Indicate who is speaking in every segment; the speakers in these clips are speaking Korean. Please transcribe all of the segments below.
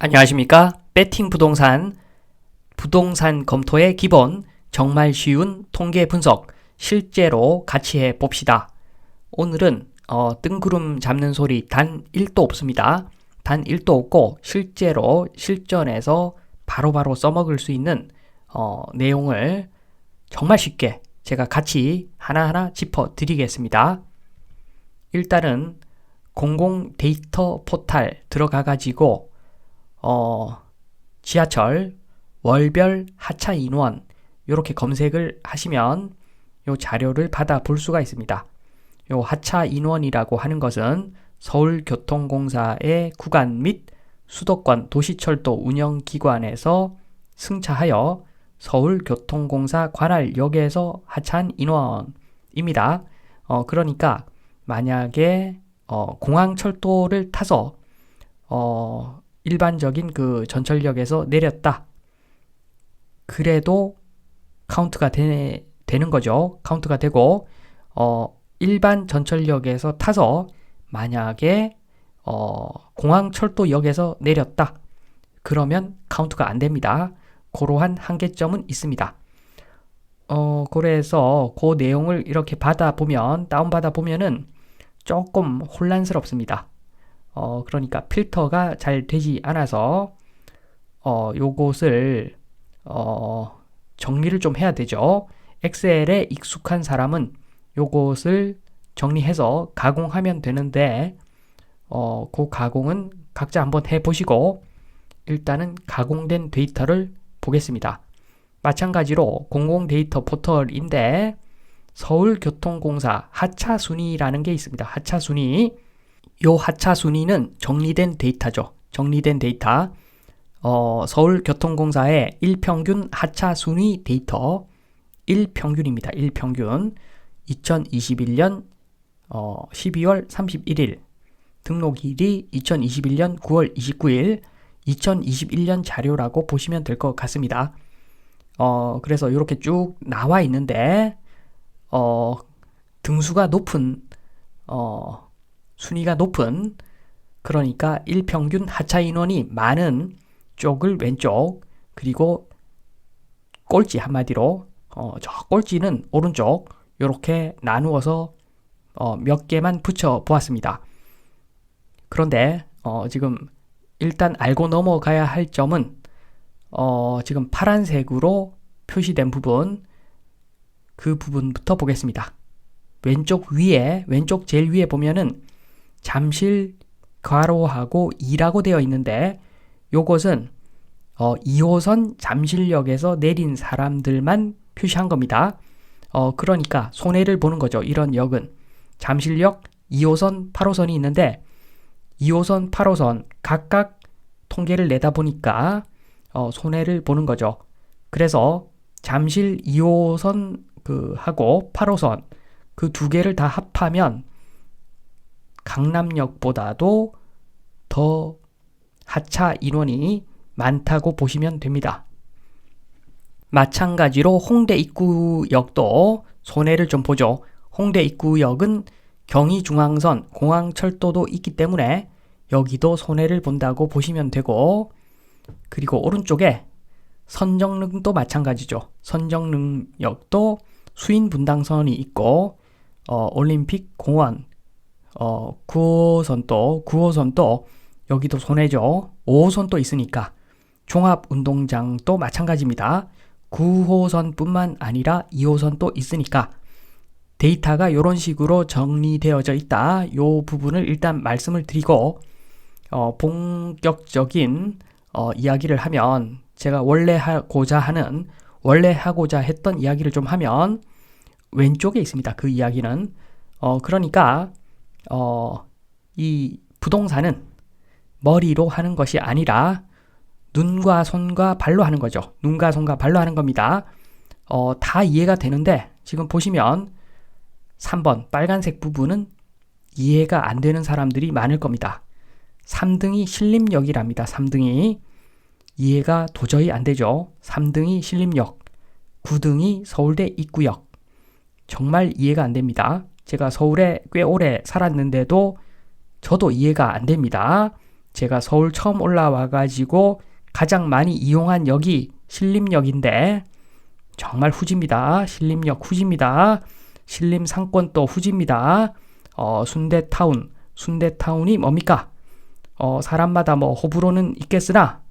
Speaker 1: 안녕하십니까? 배팅 부동산 검토의 기본, 정말 쉬운 통계 분석, 실제로 같이 해봅시다. 오늘은 뜬구름 잡는 소리 단 1도 없습니다. 단 1도 없고 실제로 실전에서 바로바로 써먹을 수 있는 내용을 정말 쉽게 제가 같이 하나하나 짚어드리겠습니다. 일단은 공공 데이터 포탈 들어가가지고 지하철 월별 하차 인원 이렇게 검색을 하시면 요 자료를 받아 볼 수가 있습니다. 요 하차 인원이라고 하는 것은 서울교통공사의 구간 및 수도권 도시철도 운영기관에서 승차하여 서울교통공사 관할역에서 하차한 인원입니다. 그러니까 만약에 공항철도를 타서 일반적인 그 전철역에서 내렸다. 그래도 카운트가 되는 거죠. 카운트가 되고 일반 전철역에서 타서 만약에 공항철도역에서 내렸다. 그러면 카운트가 안 됩니다. 그러한 한계점은 있습니다. 그래서 그 내용을 이렇게 다운받아 보면은 조금 혼란스럽습니다. 그러니까 필터가 잘 되지 않아서 요것을 정리를 좀 해야 되죠. 엑셀에 익숙한 사람은 요것을 정리해서 가공하면 되는데 그 가공은 각자 한번 해보시고 일단은 가공된 데이터를 보겠습니다. 마찬가지로 공공 데이터 포털인데 서울교통공사 하차순위라는 게 있습니다. 하차순위. 요 하차 순위는 정리된 데이터죠. 정리된 데이터. 서울교통공사의 일평균 하차 순위 데이터 1평균입니다. 1평균 2021년 12월 31일 등록일이 2021년 9월 29일 2021년 자료라고 보시면 될 것 같습니다. 그래서 이렇게 쭉 나와 있는데 등수가 높은 순위가 높은 그러니까 일평균 하차 인원이 많은 쪽을 왼쪽 그리고 꼴찌 한마디로 저 꼴찌는 오른쪽 이렇게 나누어서 몇 개만 붙여 보았습니다. 그런데 지금 일단 알고 넘어가야 할 점은 지금 파란색으로 표시된 부분 그 부분부터 보겠습니다. 왼쪽 제일 위에 보면은 잠실 괄호하고 2라고 되어 있는데 요것은 2호선 잠실역에서 내린 사람들만 표시한 겁니다. 그러니까 손해를 보는 거죠. 이런 역은 잠실역 2호선 8호선이 있는데 2호선 8호선 각각 통계를 내다 보니까 손해를 보는 거죠. 그래서 잠실 2호선 하고 8호선 그 두 개를 다 합하면 강남역보다도 더 하차 인원이 많다고 보시면 됩니다. 마찬가지로 홍대 입구역도 손해를 좀 보죠. 홍대 입구역은 경의중앙선 공항철도도 있기 때문에 여기도 손해를 본다고 보시면 되고 그리고 오른쪽에 선정릉도 마찬가지죠. 선정릉역도 수인분당선이 있고 올림픽 공원 9호선도 여기도 손해죠. 5호선도 있으니까 종합운동장도 마찬가지입니다. 9호선뿐만 아니라 2호선도 있으니까 데이터가 이런 식으로 정리되어져 있다. 이 부분을 일단 말씀을 드리고 본격적인 이야기를 하면 제가 원래 하고자 했던 이야기를 좀 하면 왼쪽에 있습니다. 그 이야기는 그러니까 이 부동산은 머리로 하는 것이 아니라 눈과 손과 발로 하는 거죠. 눈과 손과 발로 하는 겁니다. 다 이해가 되는데 지금 보시면 3번 빨간색 부분은 이해가 안 되는 사람들이 많을 겁니다. 3등이 신림역이랍니다. 3등이 이해가 도저히 안 되죠. 3등이 신림역, 9등이 서울대 입구역. 정말 이해가 안 됩니다. 제가 서울에 꽤 오래 살았는데도 저도 이해가 안 됩니다. 제가 서울 처음 올라와가지고 가장 많이 이용한 역이 신림역인데 정말 후지입니다. 신림역 후지입니다. 신림 상권도 후지입니다. 순대타운이 뭡니까? 사람마다 뭐 호불호는 있겠으나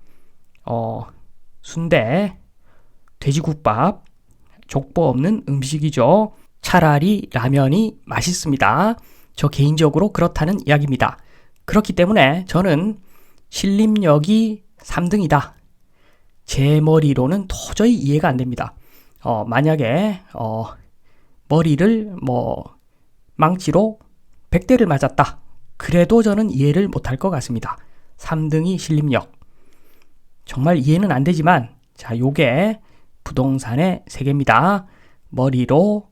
Speaker 1: 순대, 돼지국밥, 족보 없는 음식이죠. 차라리 라면이 맛있습니다. 저 개인적으로 그렇다는 이야기입니다. 그렇기 때문에 저는 신림역이 3등이다. 제 머리로는 도저히 이해가 안 됩니다. 만약에 머리를 망치로 100대를 맞았다. 그래도 저는 이해를 못할 것 같습니다. 3등이 신림역. 정말 이해는 안 되지만 자, 요게 부동산의 세계입니다. 머리로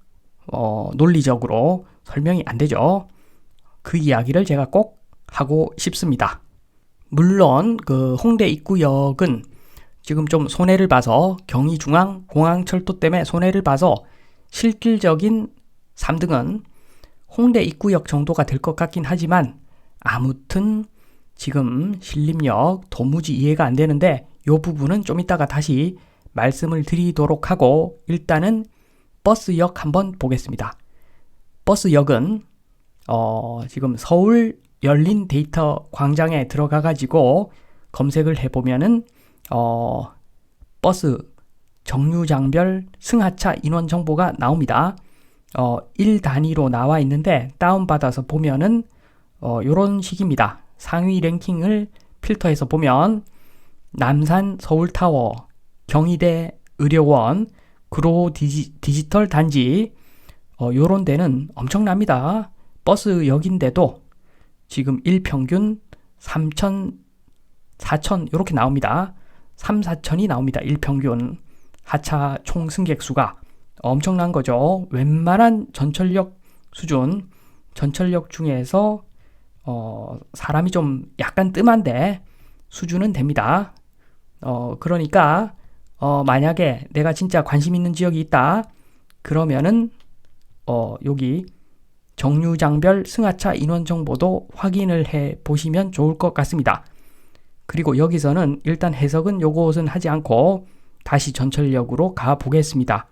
Speaker 1: 논리적으로 설명이 안 되죠. 그 이야기를 제가 꼭 하고 싶습니다. 물론 그 홍대 입구역은 지금 좀 손해를 봐서 경의중앙공항철도 때문에 손해를 봐서 실질적인 3등은 홍대 입구역 정도가 될 것 같긴 하지만 아무튼 지금 신림역 도무지 이해가 안 되는데 이 부분은 좀 이따가 다시 말씀을 드리도록 하고 일단은 버스역 한번 보겠습니다. 버스역은 지금 서울 열린 데이터 광장에 들어가 가지고 검색을 해보면은 버스 정류장별 승하차 인원 정보가 나옵니다. 1단위로 나와 있는데 다운받아서 보면은 요런 식입니다. 상위 랭킹을 필터해서 보면 남산 서울타워, 경희대 의료원, 구로 디지털 단지 요런 데는 엄청납니다. 버스역인데도 지금 1평균 3천, 4천 이렇게 나옵니다. 3, 4천이 나옵니다. 1평균 하차 총 승객 수가 엄청난 거죠. 웬만한 전철역 수준, 전철역 중에서 사람이 좀 약간 뜸한데 수준은 됩니다. 그러니까 만약에 내가 진짜 관심 있는 지역이 있다. 그러면은 여기 정류장별 승하차 인원 정보도 확인을 해 보시면 좋을 것 같습니다. 그리고 여기서는 일단 해석은 요것은 하지 않고 다시 전철역으로 가 보겠습니다.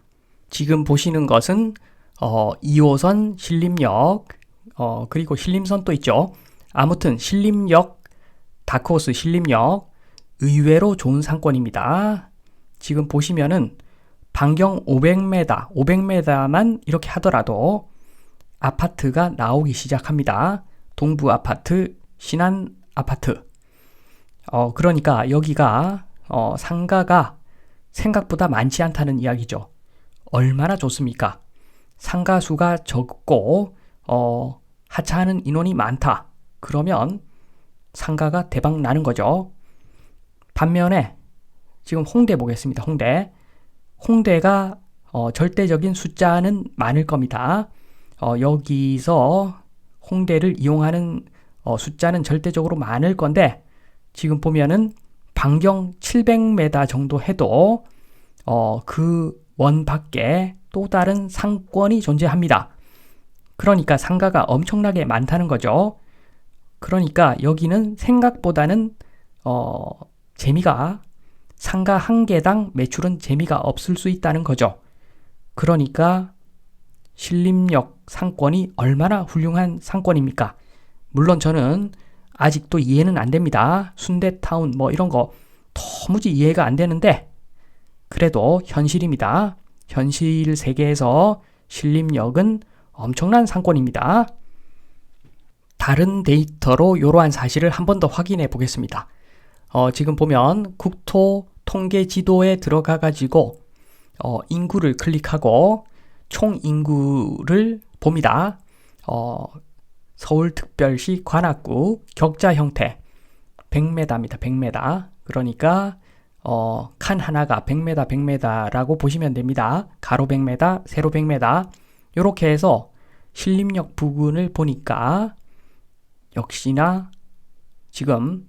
Speaker 1: 지금 보시는 것은 2호선 신림역 그리고 신림선도 있죠. 아무튼 신림역, 다크호스 신림역 의외로 좋은 상권입니다. 지금 보시면은 반경 500m만 이렇게 하더라도 아파트가 나오기 시작합니다. 동부 아파트, 신안 아파트. 그러니까 여기가 상가가 생각보다 많지 않다는 이야기죠. 얼마나 좋습니까? 상가 수가 적고 하차하는 인원이 많다. 그러면 상가가 대박 나는 거죠. 반면에 지금 홍대 보겠습니다. 홍대가 절대적인 숫자는 많을 겁니다. 여기서 홍대를 이용하는 숫자는 절대적으로 많을 건데 지금 보면은 반경 700m 정도 해도 그 원 밖에 또 다른 상권이 존재합니다. 그러니까 상가가 엄청나게 많다는 거죠. 그러니까 여기는 생각보다는 재미가 상가 한 개당 매출은 재미가 없을 수 있다는 거죠. 그러니까 신림역 상권이 얼마나 훌륭한 상권입니까? 물론 저는 아직도 이해는 안 됩니다. 순대타운 이런 거 도무지 이해가 안 되는데 그래도 현실입니다. 현실 세계에서 신림역은 엄청난 상권입니다. 다른 데이터로 이러한 사실을 한 번 더 확인해 보겠습니다. 지금 보면 국토통계지도에 들어가 가지고 인구를 클릭하고 총 인구를 봅니다. 서울특별시 관악구 격자 형태 100m입니다. 100m. 그러니까 칸 하나가 100m, 100m라고 보시면 됩니다. 가로 100m, 세로 100m. 이렇게 해서 신림역 부근을 보니까 역시나 지금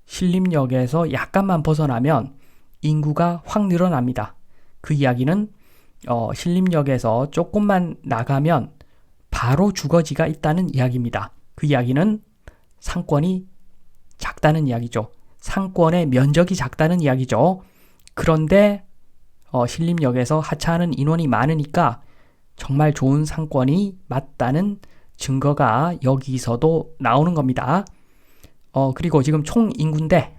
Speaker 1: 신림역에서 약간만 벗어나면 인구가 확 늘어납니다. 그 이야기는 신림역에서 조금만 나가면 바로 주거지가 있다는 이야기입니다. 그 이야기는 상권이 작다는 이야기죠. 상권의 면적이 작다는 이야기죠. 그런데 신림역에서 하차하는 인원이 많으니까 정말 좋은 상권이 맞다는 증거가 여기서도 나오는 겁니다. 그리고 지금 총 인구인데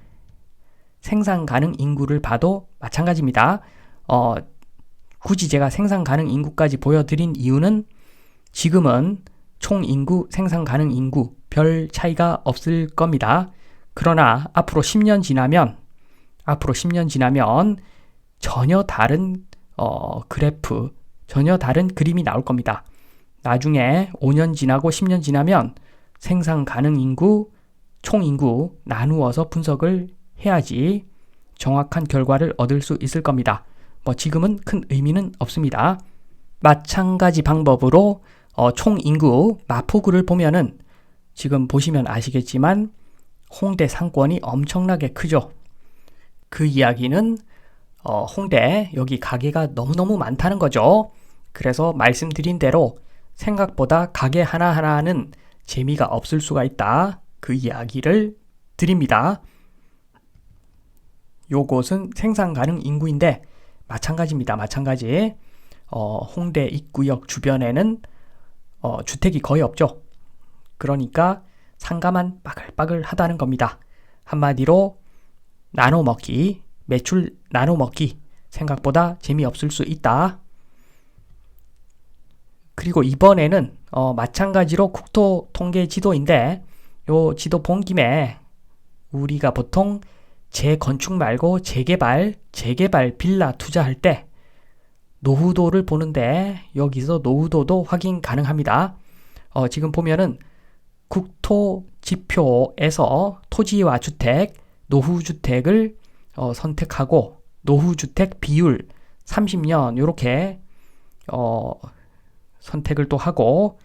Speaker 1: 생산 가능 인구를 봐도 마찬가지입니다. 굳이 제가 생산 가능 인구까지 보여드린 이유는 지금은 총 인구, 생산 가능 인구 별 차이가 없을 겁니다. 그러나 앞으로 10년 지나면 전혀 다른 그래프, 전혀 다른 그림이 나올 겁니다. 나중에 5년 지나고 10년 지나면 생산 가능 인구, 총 인구 나누어서 분석을 해야지 정확한 결과를 얻을 수 있을 겁니다. 지금은 큰 의미는 없습니다. 마찬가지 방법으로 총 인구 마포구를 보면은 지금 보시면 아시겠지만 홍대 상권이 엄청나게 크죠. 그 이야기는 홍대 여기 가게가 너무너무 많다는 거죠. 그래서 말씀드린 대로 생각보다 가게 하나하나는 재미가 없을 수가 있다. 그 이야기를 드립니다. 요곳은 생산 가능 인구인데 마찬가지입니다. 마찬가지. 홍대 입구역 주변에는 주택이 거의 없죠. 그러니까 상가만 빠글빠글하다는 겁니다. 한마디로 나눠먹기, 매출 나눠먹기 생각보다 재미없을 수 있다. 그리고 이번에는 마찬가지로 국토 통계 지도인데 요 지도 본 김에 우리가 보통 재건축 말고 재개발 빌라 투자할 때 노후도를 보는데 여기서 노후도도 확인 가능합니다. 지금 보면은 국토 지표에서 토지와 주택, 노후주택을 선택하고 노후주택 비율 30년 이렇게 선택을 또 하고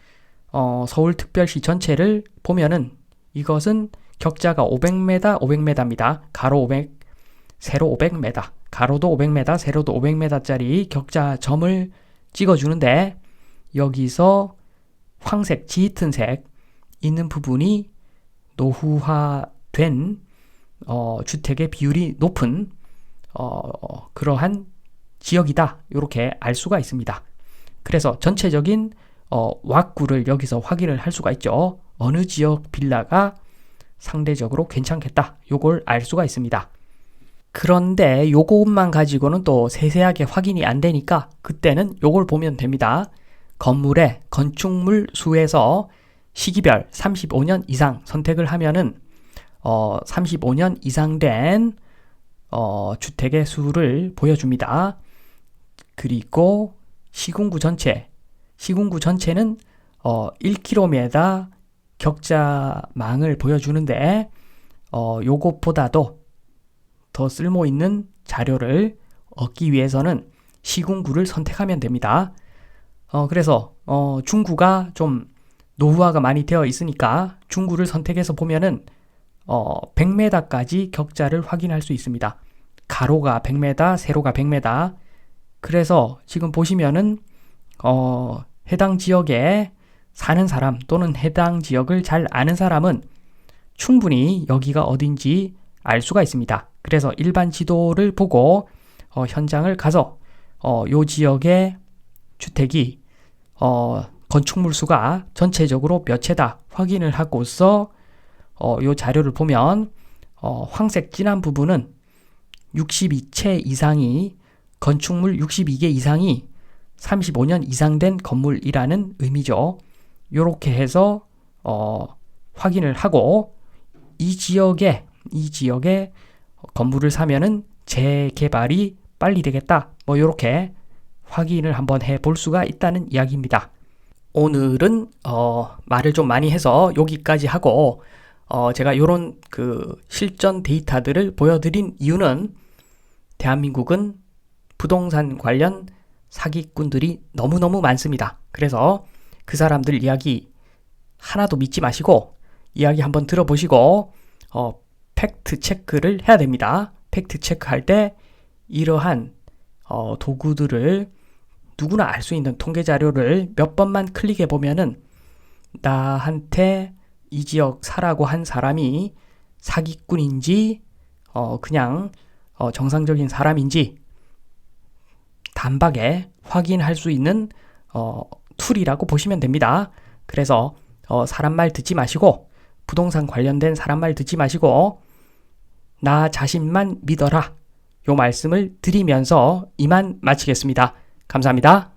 Speaker 1: 서울특별시 전체를 보면은 이것은 격자가 500m, 500m입니다. 가로 500, 세로 500m, 가로도 500m, 세로도 500m짜리 격자 점을 찍어주는데 여기서 황색, 짙은 색 있는 부분이 노후화된 주택의 비율이 높은 그러한 지역이다. 이렇게 알 수가 있습니다. 그래서 전체적인 왁구를 여기서 확인을 할 수가 있죠. 어느 지역 빌라가 상대적으로 괜찮겠다. 요걸 알 수가 있습니다. 그런데 요것만 가지고는 또 세세하게 확인이 안 되니까 그때는 요걸 보면 됩니다. 건물의 건축물 수에서 시기별 35년 이상 선택을 하면은 35년 이상 된 주택의 수를 보여줍니다. 그리고 시군구 전체는 1km 격자망을 보여주는데 요것보다도 더 쓸모있는 자료를 얻기 위해서는 시군구를 선택하면 됩니다. 그래서 중구가 좀 노후화가 많이 되어 있으니까 중구를 선택해서 보면은 100m까지 격자를 확인할 수 있습니다. 가로가 100m, 세로가 100m. 그래서 지금 보시면은 해당 지역에 사는 사람 또는 해당 지역을 잘 아는 사람은 충분히 여기가 어딘지 알 수가 있습니다. 그래서 일반 지도를 보고 현장을 가서 요 지역의 주택이 건축물 수가 전체적으로 몇 채다 확인을 하고서 요 자료를 보면 황색 진한 부분은 62채 이상이 건축물 62개 이상이 35년 이상 된 건물이라는 의미죠. 요렇게 해서 확인을 하고 이 지역에 건물을 사면은 재개발이 빨리 되겠다. 요렇게 확인을 한번 해볼 수가 있다는 이야기입니다. 오늘은 말을 좀 많이 해서 여기까지 하고 제가 요런 그 실전 데이터들을 보여드린 이유는 대한민국은 부동산 관련 사기꾼들이 너무너무 많습니다. 그래서 그 사람들 이야기 하나도 믿지 마시고 이야기 한번 들어보시고 팩트 체크를 해야 됩니다. 팩트 체크할 때 이러한 도구들을 누구나 알 수 있는 통계 자료를 몇 번만 클릭해 보면은 나한테 이 지역 사라고 한 사람이 사기꾼인지 그냥 정상적인 사람인지 단박에 확인할 수 있는 툴이라고 보시면 됩니다. 그래서 사람 말 듣지 마시고 부동산 관련된 사람 말 듣지 마시고 나 자신만 믿어라. 요 말씀을 드리면서 이만 마치겠습니다. 감사합니다.